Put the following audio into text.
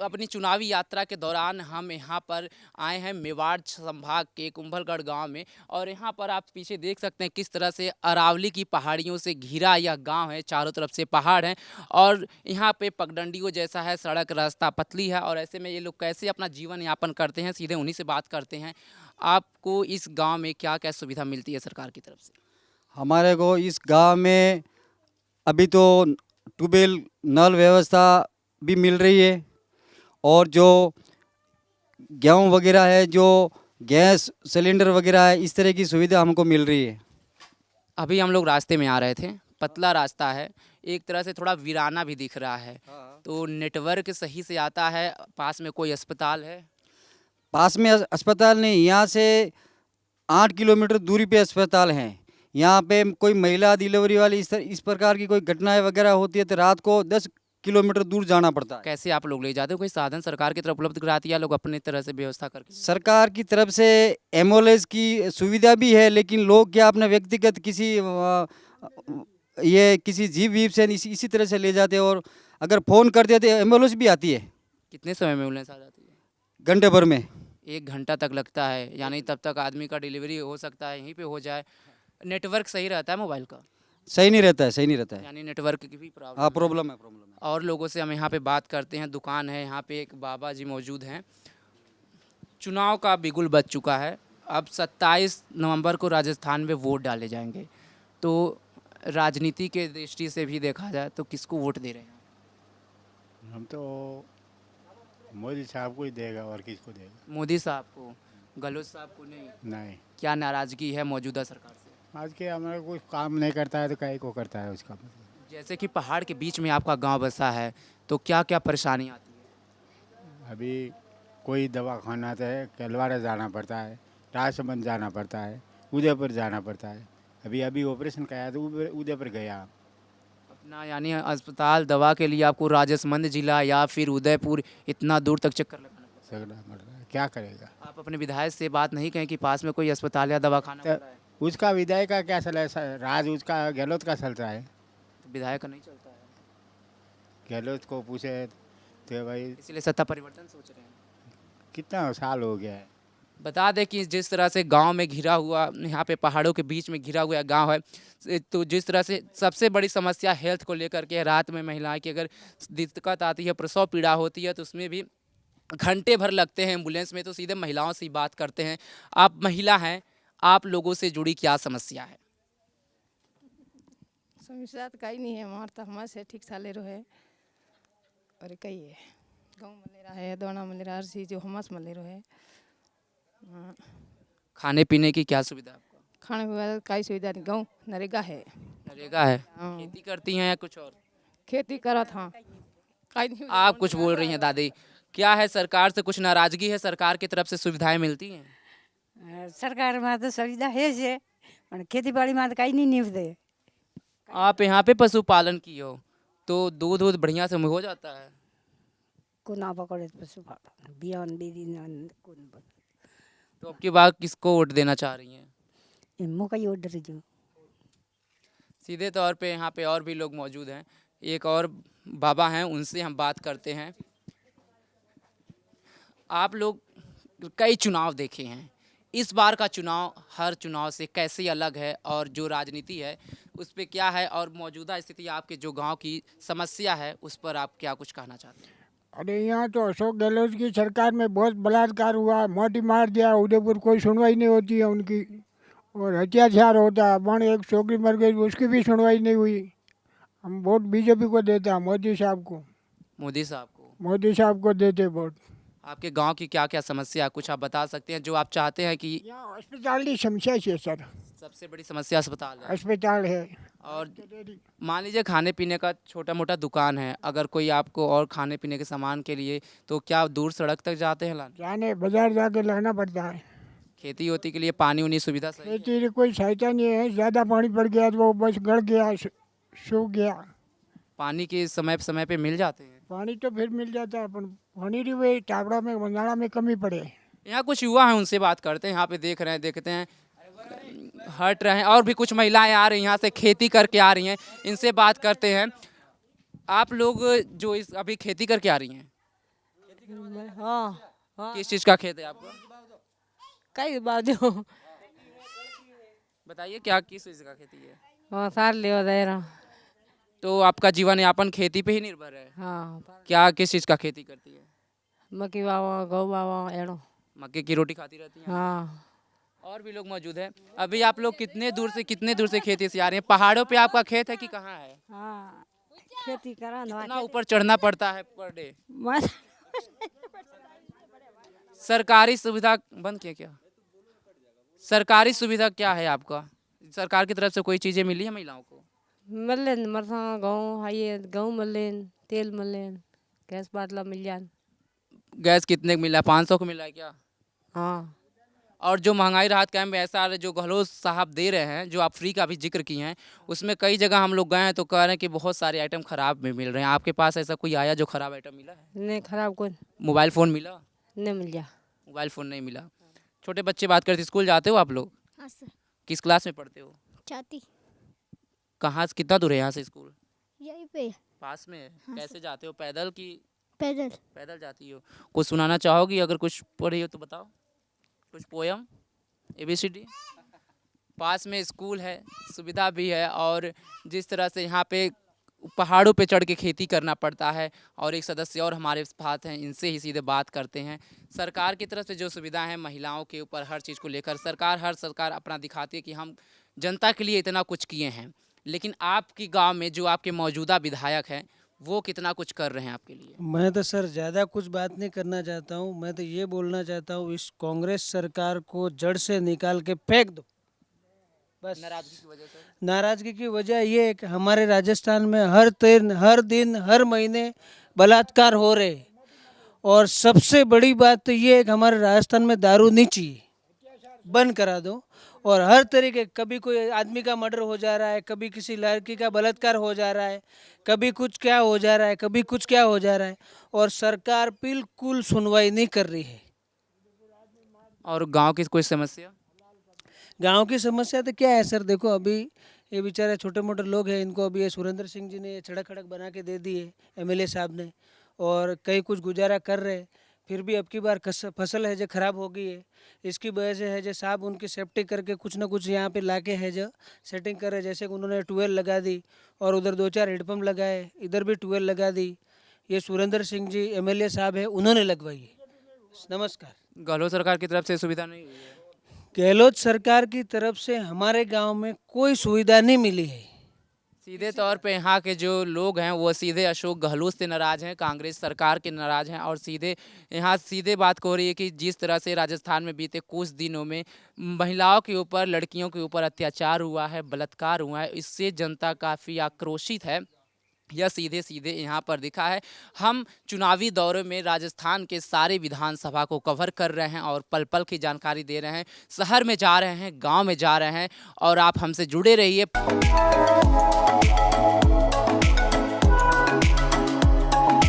अपनी चुनावी यात्रा के दौरान हम यहाँ पर आए हैं मेवाड़ संभाग के कुंभलगढ़ गांव में। और यहाँ पर आप पीछे देख सकते हैं किस तरह से अरावली की पहाड़ियों से घिरा यह गांव है। चारों तरफ से पहाड़ हैं और यहाँ पे पगडंडियों जैसा है, सड़क रास्ता पतली है। और ऐसे में ये लोग कैसे अपना जीवन यापन करते हैं, सीधे उन्हीं से बात करते हैं। आपको इस गाँव में क्या क्या सुविधा मिलती है सरकार की तरफ से? हमारे को इस गांव में अभी तो ट्यूबवेल नल व्यवस्था भी मिल रही है और जो गेहूँ वगैरह है, जो गैस सिलेंडर वगैरह है, इस तरह की सुविधा हमको मिल रही है। अभी हम लोग रास्ते में आ रहे थे, पतला रास्ता है, एक तरह से थोड़ा वीराना भी दिख रहा है। तो नेटवर्क सही से आता है? पास में कोई अस्पताल है? पास में अस्पताल नहीं, यहाँ से 8 किलोमीटर दूरी पे अस्पताल हैं। यहाँ पे कोई महिला डिलीवरी वाली इस प्रकार की कोई घटनाएं वगैरह होती है तो रात को 10 किलोमीटर दूर जाना पड़ता है। कैसे आप लोग ले जाते हो? कोई साधन सरकार की तरफ उपलब्ध कराती है या लोग अपने तरह से व्यवस्था करके? सरकार की तरफ से एम्बुलेंस की सुविधा भी है, लेकिन लोग क्या अपने व्यक्तिगत किसी जीप वीप से इसी तरह से ले जाते हैं। और अगर फ़ोन कर देते एम्बुलेंस भी आती है। कितने समय में एम्बुलेंस आ जाती है? घंटे भर में। 1 घंटा तक लगता है, यानी तब तक आदमी का डिलीवरी हो सकता है, यहीं पे हो जाए। नेटवर्क सही रहता है मोबाइल का? सही नहीं रहता है, सही नहीं रहता है। यानी नेटवर्क की भी प्रॉब्लम? हाँ, प्रॉब्लम है। और लोगों से हम यहाँ पे बात करते हैं। दुकान है, यहाँ पे एक बाबा जी मौजूद हैं। चुनाव का बिगुल बज चुका है। अब 27 नवंबर को राजस्थान में वोट डाले जाएंगे। तो राजनीति के दृष्टि से भी देखा जाए तो किसको वोट दे रहे हैं? हम तो मोदी साहब को ही देगा, और किसको देगा? मोदी साहब को? गहलोत साहब को नहीं? नहीं, क्या नाराजगी है मौजूदा सरकार से? आज के हमारा कुछ काम नहीं करता है तो काहे को करता है उसका मतलब। जैसे कि पहाड़ के बीच में आपका गांव बसा है, तो क्या क्या परेशानी आती है? अभी कोई दवाखाना तो है, केलवाड़ा जाना पड़ता है, राजसमंद जाना पड़ता है, उदयपुर जाना पड़ता है। अभी ऑपरेशन कराया तो उदयपुर गया। अपना यानी अस्पताल दवा के लिए आपको राजसमंद जिला या फिर उदयपुर इतना दूर तक चक्कर लगाना पड़ता है। सगड़ा पड़ रहा है, क्या करेगा? आप अपने विधायक से बात नहीं कहें कि पास में कोई अस्पताल या दवाखाना तो हो रहा है? उसका विधायक का क्या चला है, राज उसका गहलोत का चलता है। तो विधायक का नहीं चलता है, गहलोत को पूछे तो भाई इसलिए सत्ता परिवर्तन सोच रहे हैं। कितना साल हो गया है। बता दें कि जिस तरह से गांव में घिरा हुआ, यहाँ पे पहाड़ों के बीच में घिरा हुआ गांव है, तो जिस तरह से सबसे बड़ी समस्या हेल्थ को लेकर के, रात में महिलाएं की अगर दिक्कत आती है, प्रसव पीड़ा होती है, तो उसमें भी घंटे भर लगते हैं एम्बुलेंस में। तो सीधे महिलाओं से ही बात करते हैं। आप महिला हैं, आप लोगों से जुड़ी क्या समस्या है? समस्या तो कहीं नहीं है, हमारे तो हमारे से ठीक साले रहे और कई है गाँव मलेरा है, दोना मलेरा, हर चीज जो हमास मलेरो है। हाँ, खाने पीने की क्या सुविधा है आपको? खाने वाला कई सुविधा नहीं, गाँव नरेगा है। नरेगा है? हाँ। खेती करती हैं या कुछ और? खेती करा था कहीं नहीं। आप कुछ बोल रही हैं दादी, क्या है सरकार से कुछ नाराजगी है? सरकार की तरफ से सुविधाएं मिलती हैं? सरकारमा त सुविधा है जे पण खेतीबाडीमा त काही नहीं निभते। आप यहाँ पे पशुपालन की हो तो दूध दूध बढ़िया से हो जाता है? कोना पकडे पशुपालन बिहान बिदिन कोन तो अब की बात किसको वोट देना चाह रही हैं? मकै ऑर्डर जो सीधे तौर पे यहाँ पे और भी लोग मौजूद हैं। एक और बाबा हैं, उनसे हम बात करते हैं। आप लोग कई चुनाव देखे हैं, इस बार का चुनाव हर चुनाव से कैसे अलग है और जो राजनीति है उस पर क्या है, और मौजूदा स्थिति आपके जो गांव की समस्या है उस पर आप क्या कुछ कहना चाहते हैं? अरे यहाँ तो अशोक गहलोत की सरकार में बहुत बलात्कार हुआ, मोटी मार दिया, उदयपुर कोई सुनवाई नहीं होती है उनकी, और अत्याचार होता है। बन एक छोकरी मर गई, उसकी भी सुनवाई नहीं हुई। हम वोट बीजेपी को देते हैं, मोदी साहब को। मोदी साहब को? मोदी साहब को देते वोट। आपके गांव की क्या क्या समस्या है, कुछ आप बता सकते हैं जो आप चाहते हैं कि? यहाँ अस्पताल की समस्या है सर, सबसे बड़ी समस्या अस्पताल है। अस्पताल है। और मान लीजिए खाने पीने का छोटा मोटा दुकान है, अगर कोई आपको और खाने पीने के सामान के लिए, तो क्या दूर सड़क तक जाते हैं लाने? जाने बाजार जाके लाना पड़ता है। खेती होती के लिए पानी उनी सुविधा सही है? खेती की कोई सहायता नहीं है, ज़्यादा पानी पड़ गया तो वो बस गड़ गया, सूख गया। पानी के समय पे मिल जाते हैं? पानी तो फिर मिल जाता है, पर पानी भी वही टावड़ा में बंगाड़ा में कमी पड़े। यहाँ कुछ युवा हैं, उनसे बात करते हैं। यहाँ पे देख रहे हैं, देखते हैं, हट रहे हैं। और भी कुछ महिलाएं आ रही हैं, यहाँ से खेती करके आ रही हैं, इनसे बात करते हैं। आप लोग जो इस अभी खेती करके आ रही हैं, हाँ हाँ किस चीज़ का खेत है आपका? कई बाजू बताइए क्या किस चीज़ का खेती है? हाँ सार ले दे रहा तो आपका जीवन यापन खेती पे ही निर्भर है? हाँ क्या किस चीज़ का खेती करती है? मक्की बाबा गऊ बाबा एड़ो मक्के की रोटी खाती रहती हैं? हाँ और भी लोग मौजूद हैं। अभी आप लोग कितने दूर से खेती से आ रहे हैं? पहाड़ों पे आपका खेत है कि कहाँ है? हाँ खेती करा कितना ऊपर चढ़ना पड़ता है पर डे? मत सरकारी सुविधा बंद किया क्या? सरकारी सुविधा क्या है आपका? सरकार की तरफ से कोई चीज़ें मिली है महिलाओं को? मल्लेन मरसा गऊ हाइए गऊ मल्लेन तेल मल्लेन गैस बाटला मिल जान गैस कितने को मिला है? 500 को मिला है क्या? हाँ और जो महंगाई राहत कैंप में ऐसा जो गहलोत साहब दे रहे हैं, जो आप फ्री का भी जिक्र किए हैं, उसमें कई जगह हम लोग गए हैं तो कह रहे हैं कि बहुत सारे आइटम खराब भी मिल रहे हैं। आपके पास ऐसा कोई आया जो खराब आइटम मिला है? नहीं खराब कौन मोबाइल फ़ोन मिला? नहीं मिल जा मोबाइल फ़ोन नहीं मिला। छोटे बच्चे बात करते, स्कूल जाते हो आप लोग? हाँ सर किस क्लास में पढ़ते हो? चाहती कहाँ से, कितना दूर है यहाँ से स्कूल? यहीं पे पास में है? हाँ कैसे जाते हो, पैदल की? पैदल पैदल जाती हो। कुछ सुनाना चाहोगी? अगर कुछ पढ़ी हो तो बताओ, कुछ पोयम ABCD। पास में स्कूल है, सुविधा भी है, और जिस तरह से यहाँ पे पहाड़ों पे चढ़ के खेती करना पड़ता है। और एक सदस्य और हमारे साथ हैं, इनसे ही सीधे बात करते हैं। सरकार की तरफ से जो सुविधा है महिलाओं के ऊपर, हर चीज़ को लेकर सरकार अपना दिखाती है कि हम जनता के लिए इतना कुछ किए हैं, लेकिन आपकी गांव में जो आपके मौजूदा विधायक हैं वो कितना कुछ कर रहे हैं आपके लिए? मैं तो सर ज़्यादा कुछ बात नहीं करना चाहता हूँ। मैं तो ये बोलना चाहता हूँ, इस कांग्रेस सरकार को जड़ से निकाल के फेंक दो बस। नाराजगी की वजह से? नाराज़गी की वजह ये है कि हमारे राजस्थान में हर दिन हर महीने बलात्कार हो रहे, और सबसे बड़ी बात तो ये है कि हमारे राजस्थान में दारू नहीं चाहिए, बंद करा दो। और हर तरीके, कभी कोई आदमी का मर्डर हो जा रहा है, कभी किसी लड़की का बलात्कार हो जा रहा है, कभी कुछ क्या हो जा रहा है, कभी कुछ क्या हो जा रहा है, और सरकार बिल्कुल सुनवाई नहीं कर रही है। और गांव की कोई समस्या? गांव की समस्या तो क्या है सर, देखो अभी ये बेचारे छोटे मोटे लोग हैं, इनको अभी ये सुरेंद्र सिंह जी ने ये सड़क खड़क बना के दे दी है MLA साहब ने, और कई कुछ गुजारा कर रहे, फिर भी अब की बार फसल है जो ख़राब हो गई है। इसकी वजह से है जो साहब उनकी सेफ्टी करके कुछ ना कुछ यहाँ पे लाके है जो सेटिंग कर रहे, जैसे कि उन्होंने ट्यूबवेल लगा दी, और उधर 2-4 हेडपम्प लगाए, इधर भी ट्यूबवेल लगा दी। ये सुरेंद्र सिंह जी MLA साहब है, उन्होंने लगवाई है। नमस्कार। गहलोत सरकार की तरफ से सुविधा नहीं हुई है? गहलोत सरकार की तरफ से हमारे गांव में कोई सुविधा नहीं मिली है। सीधे तौर पे यहाँ के जो लोग हैं वो सीधे अशोक गहलोत से नाराज़ हैं, कांग्रेस सरकार के नाराज़ हैं, और सीधे बात हो रही है कि जिस तरह से राजस्थान में बीते कुछ दिनों में महिलाओं के ऊपर, लड़कियों के ऊपर अत्याचार हुआ है, बलात्कार हुआ है, इससे जनता काफ़ी आक्रोशित है। यह सीधे यहाँ पर दिखा है। हम चुनावी दौरे में राजस्थान के सारे विधानसभा को कवर कर रहे हैं और पल पल की जानकारी दे रहे हैं। शहर में जा रहे हैं, गांव में जा रहे हैं, और आप हमसे जुड़े रहिए।